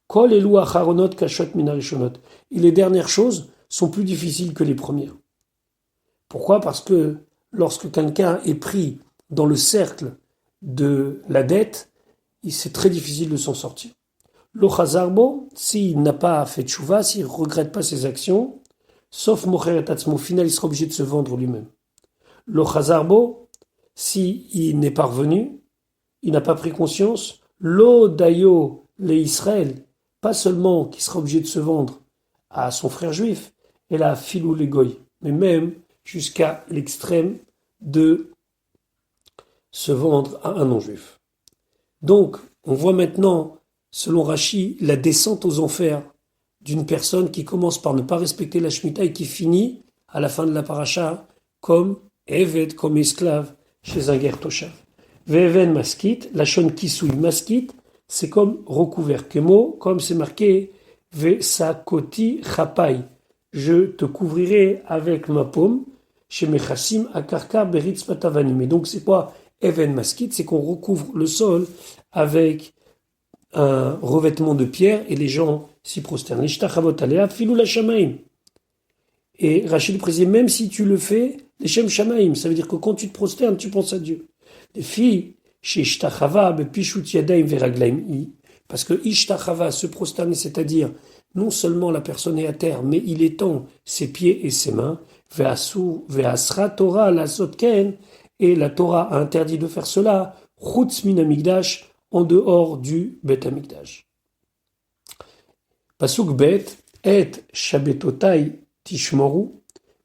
[SPEAKER 1] Kol elu acharonot kashot minarishonot. Et les dernières choses sont plus difficiles que les premières. Pourquoi? Parce que lorsque quelqu'un est pris dans le cercle de la dette, c'est très difficile de s'en sortir. Lo chazarbo, s'il n'a pas fait tchouva, s'il ne regrette pas ses actions, sauf mocher et atzmo, au final, il sera obligé de se vendre lui-même. Lo chazarbo, s'il n'est pas revenu, il n'a pas pris conscience, lo dayo le Israël, pas seulement qu'il sera obligé de se vendre à son frère juif, et la filou les goy, mais même jusqu'à l'extrême de se vendre à un non-juif. Donc, on voit maintenant, selon Rashi, la descente aux enfers d'une personne qui commence par ne pas respecter la Shemitah et qui finit, à la fin de la paracha, comme Eved, comme esclave, chez un guerre toshav. Ve'even maskit, la shon kisui maskit, c'est comme recouvert. Kemo, comme c'est marqué, Ve'sakoti chapai, je te couvrirai avec ma paume, chez Mechassim akarka beritz patavanim. Et donc c'est quoi Even maskit? C'est qu'on recouvre le sol avec un revêtement de pierre et les gens s'y prosternent. L'ishtachavot alea filou la shamaim. Et Rachid précise, même si tu le fais, les shem shamaim, ça veut dire que quand tu te prosternes, tu penses à Dieu. Les filles, chez ishtachava bepishut yadaim veraglaim i, parce que ishtachava, se prosterner, c'est-à-dire non seulement la personne est à terre, mais il étend ses pieds et ses mains, ve'asra Torah la sotken, et la Torah a interdit de faire cela, chutz min hamikdash, en dehors du Bet Hamikdash. Pasuk bet, et shabbatotai tishmoru,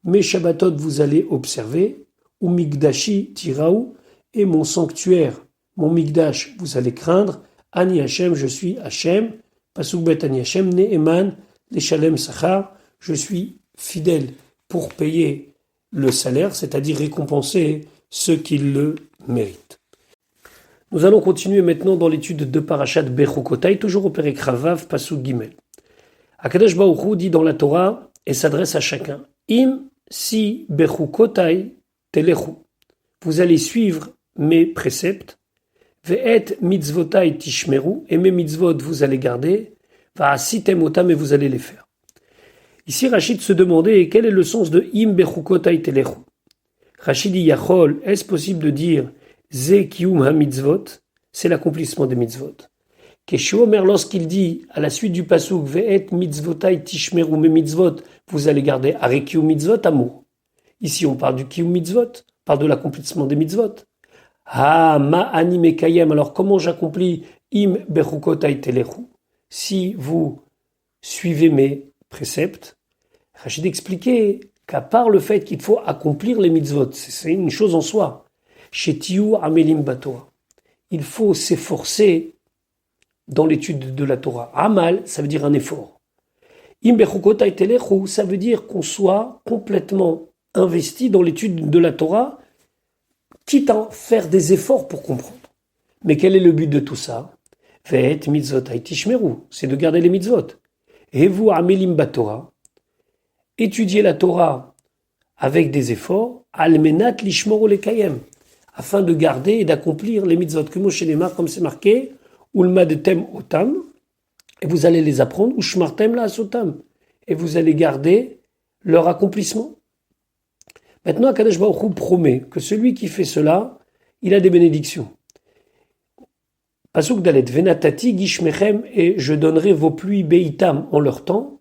[SPEAKER 1] mes shabbatot vous allez observer, ou migdashi tiraou, et mon sanctuaire, mon migdash vous allez craindre, ani Hashem, je suis Hashem, pasuk bet ani Hashem, ne'eman, leshalem sachar, je suis fidèle pour payer le salaire, c'est-à-dire récompenser ceux qui le méritent. Nous allons continuer maintenant dans l'étude de Parashat Bechukotai, toujours au Perek Ravav, Pasuk Gimel. Akadosh Baruch Hu dit dans la Torah et s'adresse à chacun. Im si Bechukotai telechu. Vous allez suivre mes préceptes. Ve'et mitzvotai tishmeru. Et mes mitzvot vous allez garder. Va'asitem otam et vous allez les faire. Ici Rachid se demandait quel est le sens de Im Bechukotai telechu. Rachid dit Yachol, est-ce possible de dire Ze kiyum ha-mitzvot, c'est l'accomplissement des mitzvot. Keshomer, lorsqu'il dit, à la suite du pasuk, Ve'et mitzvotai tishmeru me mitzvot, vous allez garder Are kiyum mitzvot, amour. Ici, on parle du kiyum mitzvot, on parle de l'accomplissement des mitzvot. Ah, ma anime kayem, alors comment j'accomplis im bechukotai telechu? Si vous suivez mes préceptes, Rachid expliquait qu'à part le fait qu'il faut accomplir les mitzvot, c'est une chose en soi. Chez Tiou Amelim Batorah, il faut s'efforcer dans l'étude de la Torah. Amal, ça veut dire un effort. Im bechukotai telechu, ça veut dire qu'on soit complètement investi dans l'étude de la Torah, quitte à faire des efforts pour comprendre. Mais quel est le but de tout ça? Ve'et mitzvotai tishmeru, c'est de garder les mitzvot. Et vous Amelim Batorah, étudier la Torah avec des efforts, almenat lishmor lekayem, afin de garder et d'accomplir les mitzvot, comme c'est marqué, ulmadetem otam, et vous allez les apprendre, ou shmartem la asotam, et vous allez garder leur accomplissement. Maintenant, Akadosh Baruch Hu promet que celui qui fait cela, il a des bénédictions. Pasuk Dalet, Venatati gishmechem, et je donnerai vos pluies beitam en leur temps.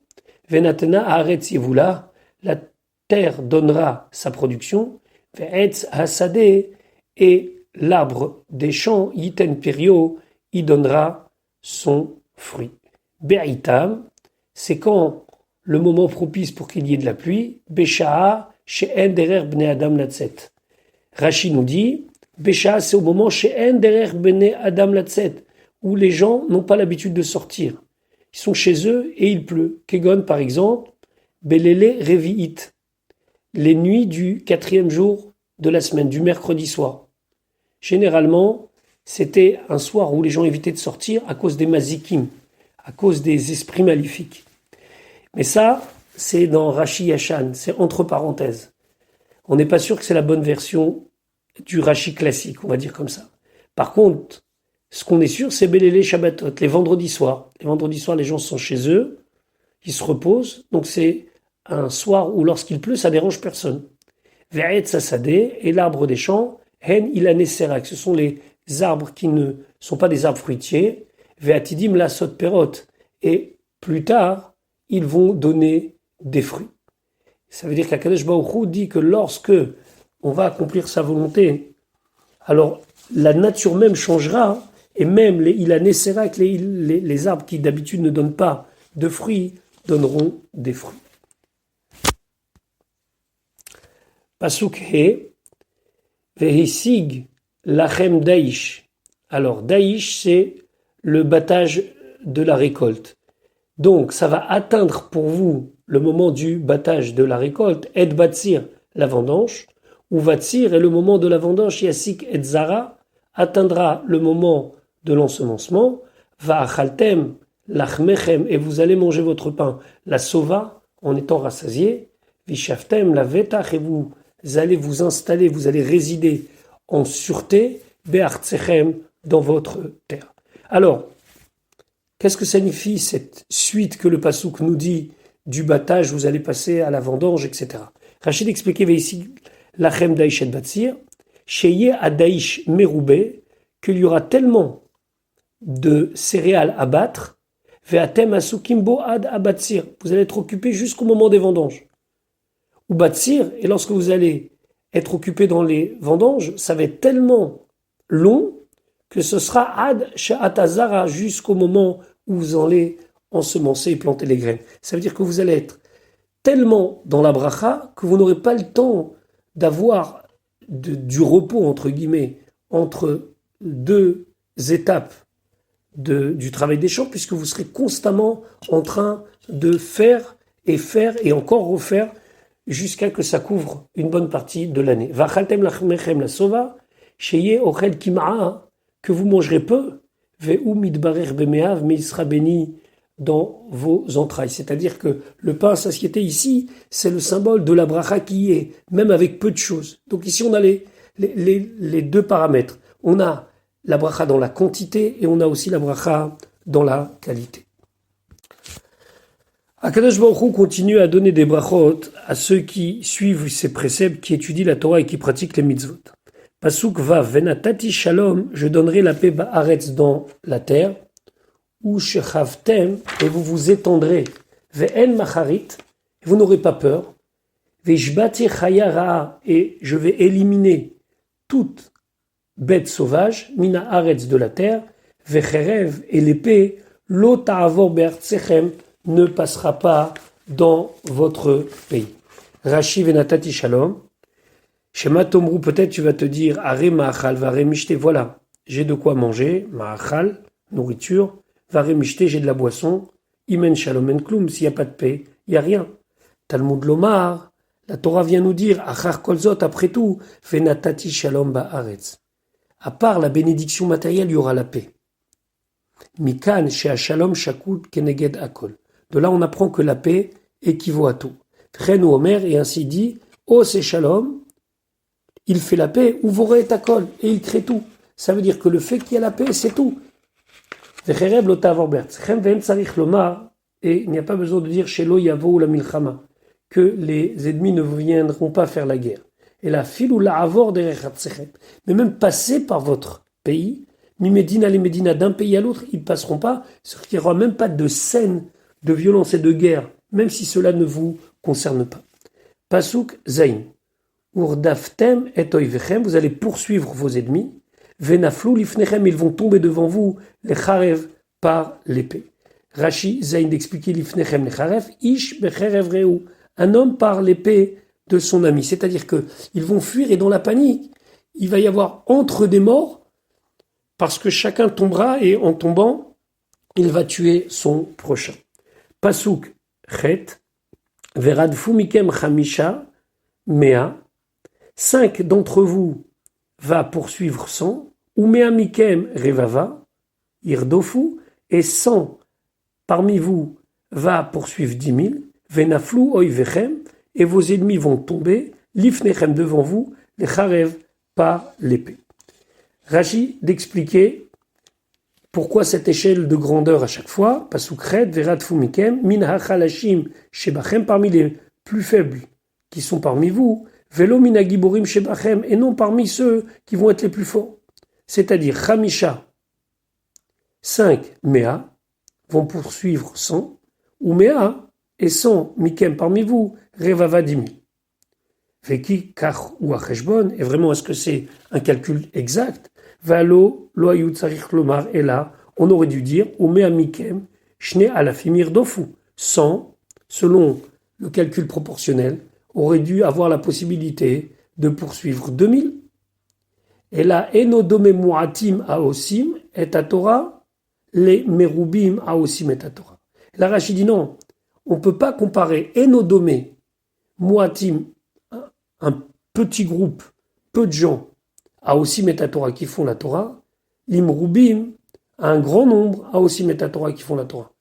[SPEAKER 1] Venatena haaretz yevula, la terre donnera sa production. Ve'etz hasadeh, et l'arbre des champs, yiten pirio, il donnera son fruit. Beitam, c'est quand le moment propice pour qu'il y ait de la pluie. Besha'a, she'en derer bnei adam latzet. Rashi nous dit, Bécha, c'est au moment chez En derer bene Adam Latzet, où les gens n'ont pas l'habitude de sortir. Ils sont chez eux et il pleut. Kegon, par exemple, Belele Revi'it, les nuits du 4e jour de la semaine, du mercredi soir. Généralement, c'était un soir où les gens évitaient de sortir à cause des mazikim, à cause des esprits maléfiques. Mais ça, c'est dans Rashi Yashan, c'est entre parenthèses. On n'est pas sûr que c'est la bonne version du Rashi classique, on va dire comme ça. Par contre, ce qu'on est sûr, c'est Belele Shabbatot, les vendredis soirs. Les vendredis soirs, les gens sont chez eux, ils se reposent, donc c'est un soir où lorsqu'il pleut, ça dérange personne. Ve'et Sasadeh, et l'arbre des champs, Hen Ilaneserak, ce sont les arbres qui ne sont pas des arbres fruitiers, Ve'atidim Lasot Perot, et plus tard, ils vont donner des fruits. Ça veut dire qu'Akadosh Baruch Hu dit que lorsque on va accomplir sa volonté, alors la nature même changera, et même il a nécessaire que les arbres qui d'habitude ne donnent pas de fruits donneront des fruits. Pasuk He, Vehisig lachem daish. Alors daish, c'est le battage de la récolte. Donc ça va atteindre pour vous le moment du battage de la récolte, et batsir, la vendange, ou vatsir, et le moment de la vendange, yasik et zara, atteindra le moment de l'ensemencement, va achaltem lachmechem, et vous allez manger votre pain, la sova, en étant rassasié, vishaftem la vetach, et vous allez vous installer, vous allez résider en sûreté, be'artsechem, dans votre terre. Alors, qu'est-ce que signifie cette suite que le Passouk nous dit du battage, vous allez passer à la vendange, etc. Rachid expliquait ici lachem daïch et batsir, sheye adaïch meroubé, qu'il y aura tellement de céréales à battre, ve'atem asukimbo ad abatsir, vous allez être occupé jusqu'au moment des vendanges. Ou batsir, et lorsque vous allez être occupé dans les vendanges, ça va être tellement long que ce sera ad sha'atazara, jusqu'au moment où vous allez ensemencer et planter les graines. Ça veut dire que vous allez être tellement dans la bracha que vous n'aurez pas le temps d'avoir du repos, entre guillemets, entre deux étapes du travail des champs, puisque vous serez constamment en train de faire et encore refaire jusqu'à que ça couvre une bonne partie de l'année. Vachaltem lachmechem la sova, sheye ochel kima'a, que vous mangerez peu, ve'u midbarer bemeav, mais il sera béni dans vos entrailles. C'est-à-dire que le pain à satiété ici, c'est le symbole de la bracha qui est, même avec peu de choses. Donc ici, on a les deux paramètres. On a la bracha dans la quantité et on a aussi la bracha dans la qualité. Akadosh Baruch Hu continue à donner des brachot à ceux qui suivent ses préceptes, qui étudient la Torah et qui pratiquent les mitzvot. Pasuk vav venatati shalom, je donnerai la paix ba'aretz dans la terre, ou shechavtem, et vous vous étendrez, ve'en macharit, et vous n'aurez pas peur, ve'ishbati chaya, et je vais éliminer toute bête sauvage, mina aretz de la terre, ve'cherev, et l'épée, lo ta'avor be'artsechem, ne passera pas dans votre pays. Rashi venatati shalom, Shema Tomrou, peut-être tu vas te dire, Are ma'achal, vare mishte, voilà, j'ai de quoi manger, ma'achal, nourriture, vare mishte, j'ai de la boisson, imen shalom en kloum, s'il n'y a pas de paix, il n'y a rien. Talmud lomar, la Torah vient nous dire, achar kolzot, après tout, venatati shalom ba'aretz. À part la bénédiction matérielle, il y aura la paix. Mikan, shea shalom shakut keneged akol. De là, on apprend que la paix équivaut à tout. Ren ou Omer, et ainsi dit, oh c'est shalom, il fait la paix, ou voré et akol, et il crée tout. Ça veut dire que le fait qu'il y a la paix, c'est tout. Et il n'y a pas besoin de dire Shelo Yavo ou la Milchama, que les ennemis ne viendront pas faire la guerre. Et la fil ou la avor mais même passer par votre pays, mi Médina les Médina d'un pays à l'autre, ils ne passeront pas, c'est-à-dire qu'il n'y aura même pas de scène de violence et de guerre, même si cela ne vous concerne pas. Pasuk Zain. Urdaftem et oivechem, vous allez poursuivre vos ennemis. Venaflou lifnechem, ils vont tomber devant vous, les charev, par l'épée. Rashi Zain d'expliquer lifnechem les charev, ish becherev reu, un homme par l'épée de son ami. C'est-à-dire que ils vont fuir et dans la panique, il va y avoir entre des morts, parce que chacun tombera et en tombant, il va tuer son prochain. Pasuk Chet, Veradfu mikem chamisha, mea, 5 d'entre vous va poursuivre 100, ou mea mikem revava, irdofu, et 100 parmi vous va poursuivre 10 000, venaflu oivechem, et vos ennemis vont tomber, lifnechem devant vous, les charev par l'épée. Rashi d'expliquer pourquoi cette échelle de grandeur à chaque fois, pasukret, veradfu mikem, min hachalashim shebachem, parmi les plus faibles qui sont parmi vous, velo min hagiborim shebachem, et non parmi ceux qui vont être les plus forts. C'est-à-dire, chamisha, 5 mea, vont poursuivre 100, ou mea, et 100 mikem parmi vous, revava 10 000. Veki kach ou acheshbon, et vraiment est-ce que c'est un calcul exact? Valo lo ayut sarich lomar, et là, on aurait dû dire, ou mea mikem, shne alafimir dofu, 100, selon le calcul proportionnel, aurait dû avoir la possibilité de poursuivre 2000. Et là, enodome muatim aosim et à Torah, les merubim aosim et à Torah. La Rashi dit non, on ne peut pas comparer enodome muatim, un petit groupe, peu de gens, aosim et à Torah qui font la Torah, l'imrubim, un grand nombre aosim et à Torah qui font la Torah.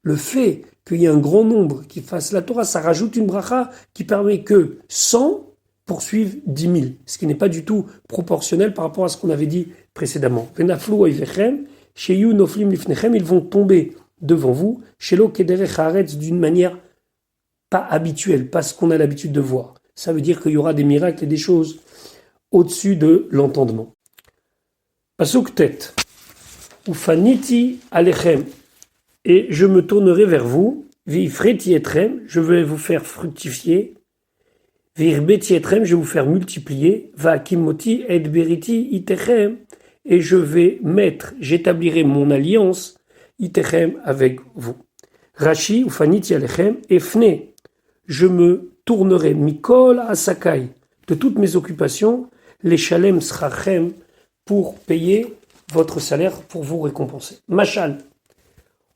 [SPEAKER 1] Le fait qu'il y ait un grand nombre qui fasse la Torah, ça rajoute une bracha qui permet que 100 poursuivent 10 000, ce qui n'est pas du tout proportionnel par rapport à ce qu'on avait dit précédemment. Venaflou oivechem, sheyu noflim lifnechem, ils vont tomber devant vous, shelo kederech haaretz, d'une manière pas habituelle, pas ce qu'on a l'habitude de voir. Ça veut dire qu'il y aura des miracles et des choses au-dessus de l'entendement. Pasuk tet, ufaniti alechem, et je me tournerai vers vous, v'ifreti etrem, je vais vous faire fructifier, v'irbeti etrem, je vais vous faire multiplier, va'akimoti et beriti itechem, et je vais j'établirai mon alliance, itechem, avec vous. Rashi, ufaniti alechem, efne, je me tournerai mikol asakai, de toutes mes occupations, les shalem srachem, pour payer votre salaire, pour vous récompenser. Machal.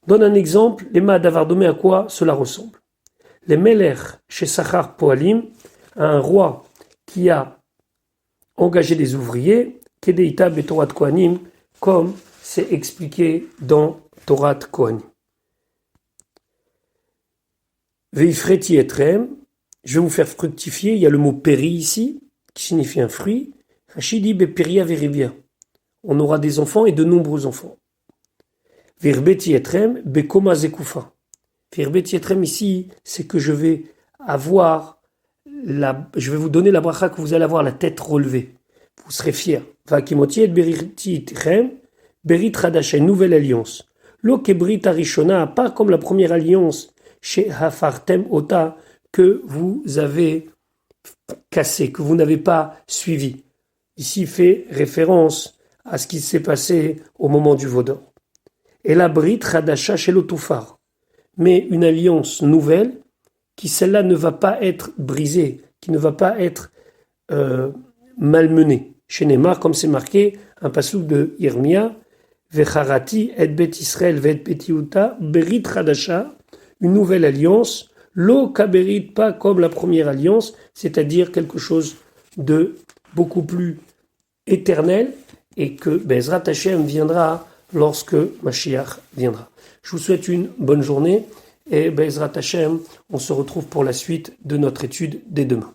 [SPEAKER 1] Donne un exemple, les mâts d'avardomé, à quoi cela ressemble. Les Meler chez Sachar Poalim, un roi qui a engagé des ouvriers, Kedeita Betorat Kohanim, comme c'est expliqué dans Torat Kohanim. Veifreti etrem, je vais vous faire fructifier, il y a le mot péri ici, qui signifie un fruit. Rachidi beperia veribia. On aura des enfants et de nombreux enfants. Virbeti etrem, bekoma zekufa. Virbeti etrem ici, c'est que je vais vous donner la bracha que vous allez avoir la tête relevée. Vous serez fiers. Vakimoti et beriti etrem, berit radasha, nouvelle alliance. Lo kebrit arishona, pas comme la première alliance chez hafartem ota, que vous avez cassé, que vous n'avez pas suivi. Ici, il fait référence à ce qui s'est passé au moment du veau d'or. Et la Brit Radasha chez l'Otufar. Mais une alliance nouvelle, qui celle-là ne va pas être brisée, qui ne va pas être malmenée. Chez Neymar, comme c'est marqué, un passouk de Yirmia, Vecharati et Bet Israël vet Betiuta, Berit Radasha, une nouvelle alliance, Lo Kaberit, pas comme la première alliance, c'est-à-dire quelque chose de beaucoup plus éternel, et que Bezrat Hashem viendra lorsque Mashiach viendra. Je vous souhaite une bonne journée et Bezrat Hashem, on se retrouve pour la suite de notre étude dès demain.